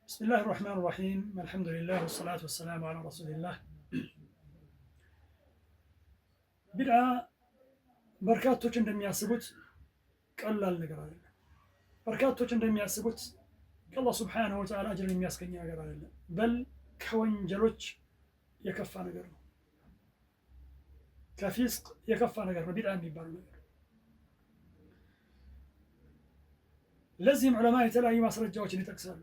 بسم الله الرحمن الرحيم الحمد لله والصلاة والسلام على رسول الله بدعة بركاتوች እንደሚያስቡት ቀላል ነገር አይደለም። በርካቶች እንደሚያስቡት ከአላህ ሱብሓነሁ ወተዓላ አጅር የሚያስገኝ ነገር አይደለም። በል ከወንጀሎች የከፋ ነገር ነው። ከፊስቅ የከፋ ነገር ነው ቢድዓ የሚባለው ነገር። ለዚህም ዑለማ የተለያዩ ማስረጃዎችን ይጠቅሳሉ።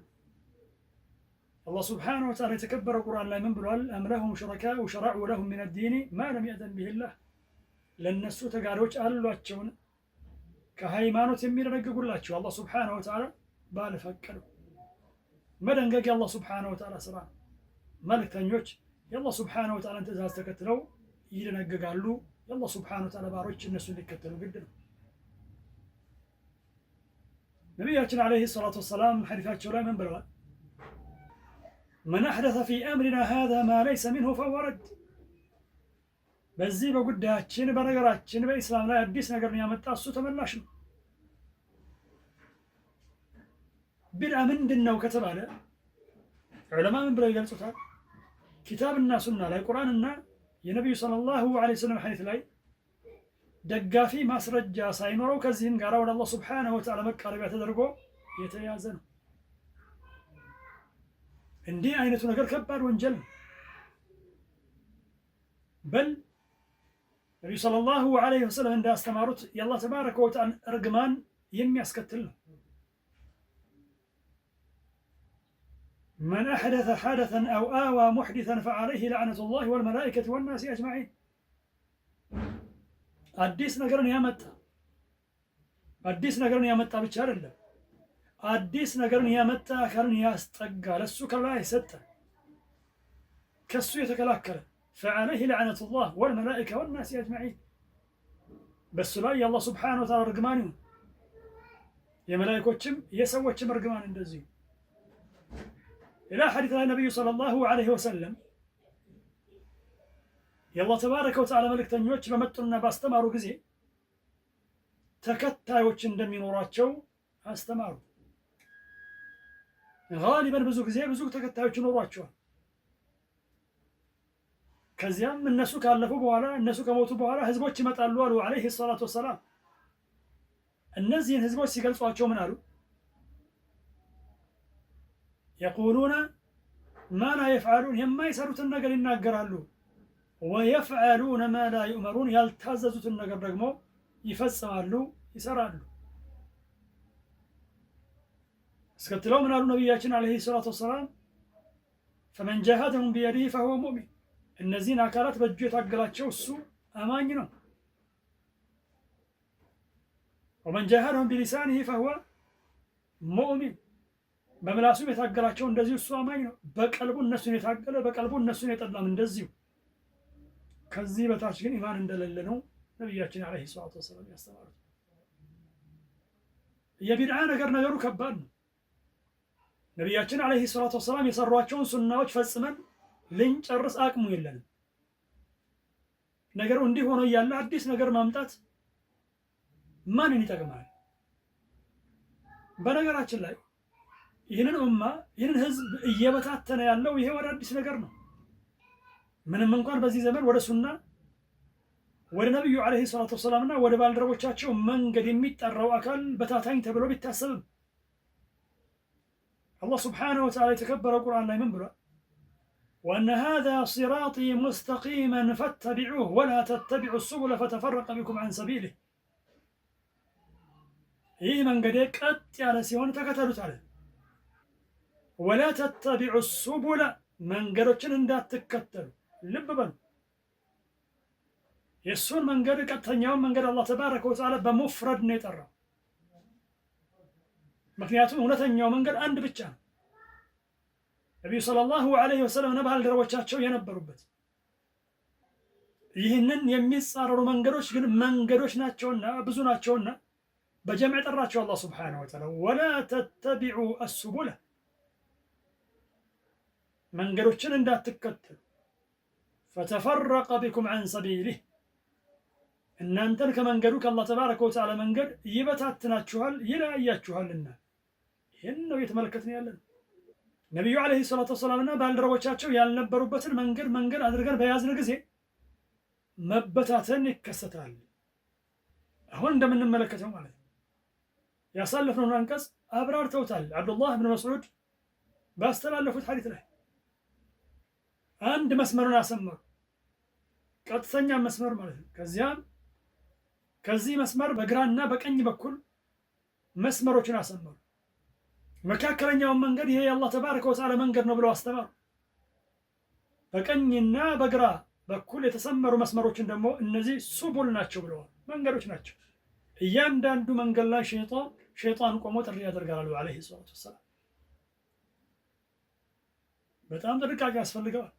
አላህ ሱብሓነሁ ወተዓላ የተከበረ ቁርአን ላይ ምን ብሏል? አም ለሁም ሹረካኡ ሸረዑ ለሁም ሚነ ዲኒ ማ ለም የእዘን ቢሂላህ፣ ለእነሱ ተጋሪዎች አሏቸውን ከሃይማኖት የሚደነግጉላቸው አላህ ሱብሓነሁ ወተዓላ ባልፈቀደው። መደንገግ የአላህ ሱብሓነሁ ወተዓላ ስራ ነው። መልእክተኞች የአላህ ሱብሓነሁ ወተዓላን ትእዛዝ ተከትለው ይደነግጋሉ። የአላህ ሱብሓነሁ ወተዓላ ባሮች እነሱ እንዲከተሉ ግድ ነው። ነቢያችን ዓለይሂ ሰላቱ ወሰላም ሐዲታቸው ላይ ምን ብለዋል? መን አሕደሰ ፊ አምሪና ሃዛ ማ ለይሰ ሚንሁ ፈሁወ ረድ። በዚህ በጉዳያችን በነገራችን በኢስላም ላይ አዲስ ነገርን ያመጣ እሱ ተመላሽ ነው። ቢድዓ ምንድን ነው ከተባለ ዑለማ ምን ብለው ይገልጹታል? ኪታብና ሱና ላይ ቁርአንና የነቢዩ ሰለላሁ ዐለይሂ ወሰለም ሐዲስ ላይ ደጋፊ ማስረጃ ሳይኖረው ከዚህም ጋር ወደ አላህ ሱብሓነሁ ወተዓላ መቃረቢያ ተደርጎ የተያዘ ነው። እንዲህ አይነቱ ነገር ከባድ ወንጀል ነው። በል ነቢዩ ሰለላሁ ዐለይሂ ወሰለም እንዳስተማሩት የአላህ ተባረከ ወተዓላ እርግማን የሚያስከትል ነው። መን አሕደሰ ሐደሰን አው አዋ ሙሕዲሰን ፈዐለይሂ ለዕነቱላሂ ወልመላኢከቲ ወናሲ አጅመዒን። አዲስ ነገርን ያመጣ ብቻ አይደለም፣ አዲስ ነገርን ያመጣ አካልን ያስጠጋ፣ ለሱ ከላይ ሰጠ፣ ከሱ የተከላከለ ፈዐለይሂ ለዕነቱላህ ወልመላኢከ ወናሲ አጅመዒን። በሱ ላይ የአላህ ሱብሓነሁ ወተዓላ እርግማን ይሁን፣ የመላኢኮችም የሰዎችም እርግማን እንደዚሁ። ሌላ ሐዲስ ላይ ነቢዩ ሰለላሁ ዐለይሂ ወሰለም የአላህ ተባረከ ወተዓላ መልእክተኞች በመጡና ባስተማሩ ጊዜ ተከታዮች እንደሚኖሯቸው አስተማሩ። ጋሊበን ብዙ ጊዜ ብዙ ተከታዮች ይኖሯቸዋል። ከዚያም እነሱ ካለፉ በኋላ እነሱ ከሞቱ በኋላ ህዝቦች ይመጣሉ አሉ ዐለይሂ ሰላቱ ወሰላም። እነዚህን ህዝቦች ሲገልጿቸው ምን አሉ? የቁሉነ ማ ላ የፍዐሉን፣ የማይሰሩትን ነገር ይናገራሉ። ወየፍዐሉነ ማ ላ ዩእመሩን፣ ያልታዘዙትን ነገር ደግሞ ይፈጽማሉ፣ ይሰራሉ። እስከትለው ምን አሉ ነቢያችን ዓለይሂ ሰላቱ ወሰላም? ፈመን ጃሃደሁም ቢየዲሂ ፈሁወ ሙእሚን፣ እነዚህን አካላት በእጁ የታገላቸው እሱ አማኝ ነው። ወመን ጃሃደሁም ቢሊሳኒሂ ፈሁወ ሙእሚን፣ በምላሱም የታገላቸው እንደዚሁ እሱ አማኝ ነው። በቀልቡ እነሱን የታገለ በቀልቡ እነሱን የጠላም እንደዚሁ። ከዚህ በታች ግን ኢማን እንደሌለ ነው ነቢያችን ዓለይሂ ሰላቱ ወሰላም ያስተማሩት። የቢድዓ ነገሩ ከባድ ነው። ነቢያችን ዓለይሂ ሰላቱ ወሰላም የሰሯቸውን ሱናዎች ፈጽመን ልንጨርስ አቅሙ የለንም። ነገሩ እንዲህ ሆኖ እያለ አዲስ ነገር ማምጣት ማንን ይጠቅማል? በነገራችን ላይ ይህንን ኡማ ይህንን ህዝብ እየበታተነ ያለው ይሄ ወደ አዲስ ነገር ነው። ምንም እንኳን በዚህ ዘመን ወደ ሱና ወደ ነቢዩ ዓለይሂ ሰላቱ ወሰላምና ወደ ባልደረቦቻቸው መንገድ የሚጠራው አካል በታታኝ ተብሎ ቢታሰብም አላህ ሱብሓነሁ ወተዓላ የተከበረው ቁርአን ላይ ምን ብሏል? ወአነ ሃዛ ሲራጢ ሙስተቂመን ፈተቢዑህ ወላ ተተቢዑ ሱቡለ ፈተፈረቀ ቢኩም ዐን ሰቢሊህ። ይህ መንገዴ ቀጥ ያለ ሲሆን ተከተሉት አለ። ወላ ተተቢዑ ሱቡለ፣ መንገዶችን እንዳትከተሉ። ልብ በሉ፣ የእሱን መንገድ ቀጥተኛውን መንገድ አላህ ተባረከ ወተዓላ በሙፍረድ ነው የጠራው። ምክንያቱም እውነተኛው መንገድ አንድ ብቻ ነው። ነቢዩ ሰለላሁ ዐለይሂ ወሰለም ባልደረቦቻቸው የነበሩበት። ይህንን የሚጻረሩ መንገዶች ግን መንገዶች ናቸውና ብዙ ናቸውና በጀምዕ ጠራቸው አላህ ሱብሓነሁ ወተዓላ። ወላ ተተቢዑ አሱቡለ፣ መንገዶችን እንዳትከተሉ። ፈተፈረቀ ቢኩም ዐን ሰቢሊህ፣ እናንተን ከመንገዱ ከአላህ ተባረከ ወተዓላ መንገድ ይበታትናችኋል፣ ይለያያችኋልና። ይህን ነው እየተመለከትን ያለን። ነቢዩ ዓለይሂ ሰላቱ ወሰላምና ባልደረቦቻቸው ያልነበሩበትን መንገድ አድርገን በያዝን ጊዜ መበታተን ይከሰታል። አሁን እንደምንመለከተው ማለት ነው። ያሳለፍነውን አንቀጽ አብራርተውታል። አብዱላህ ብን መስዑድ ባስተላለፉት ሐዲት ላይ አንድ መስመሩን አሰመሩ፣ ቀጥተኛ መስመር ማለት ነው። ከዚያም ከዚህ መስመር በግራና በቀኝ በኩል መስመሮችን አሰመሩ። መካከለኛውን መንገድ ይሄ የአላህ ተባረከ ወተዓላ መንገድ ነው ብለው አስተማሩ። በቀኝና በግራ በኩል የተሰመሩ መስመሮችን ደግሞ እነዚህ ሱቡል ናቸው ብለዋል፣ መንገዶች ናቸው። እያንዳንዱ መንገድ ላይ ሸይጣን ቆሞ ጥሪ ያደርጋል አሉ ዓለይሂ ሰላቱ ወሰላም። በጣም ጥንቃቄ ያስፈልገዋል።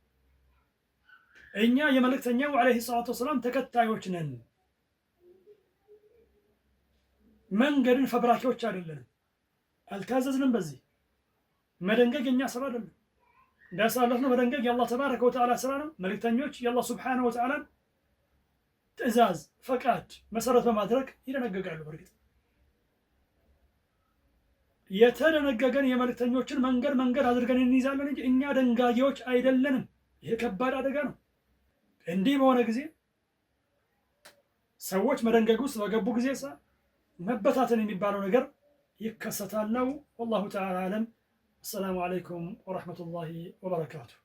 እኛ የመልእክተኛው ዓለይሂ ሰላቱ ወሰላም ተከታዮች ነን። መንገድን ፈብራኪዎች አይደለንም። አልታዘዝንም። በዚህ መደንገግ የኛ ስራ አይደለም። እንዳሳለፍነው መደንገግ የአላህ ተባረከ ወተዓላ ስራ ነው። መልእክተኞች የአላህ ሱብሓነሁ ወተዓላን ትዕዛዝ ፈቃድ መሰረት በማድረግ ይደነገጋሉ። በእርግጥ የተደነገገን የመልእክተኞችን መንገድ አድርገን እንይዛለን እንጂ እኛ ደንጋጊዎች አይደለንም። ይሄ ከባድ አደጋ ነው። እንዲህ በሆነ ጊዜ ሰዎች መደንገግ ውስጥ በገቡ ጊዜ መበታተን የሚባለው ነገር ይከሰታል ነው። ወላሁ ተዓላ አለም። አሰላሙ አለይኩም ወረሕመቱላሂ ወበረካቱሁ።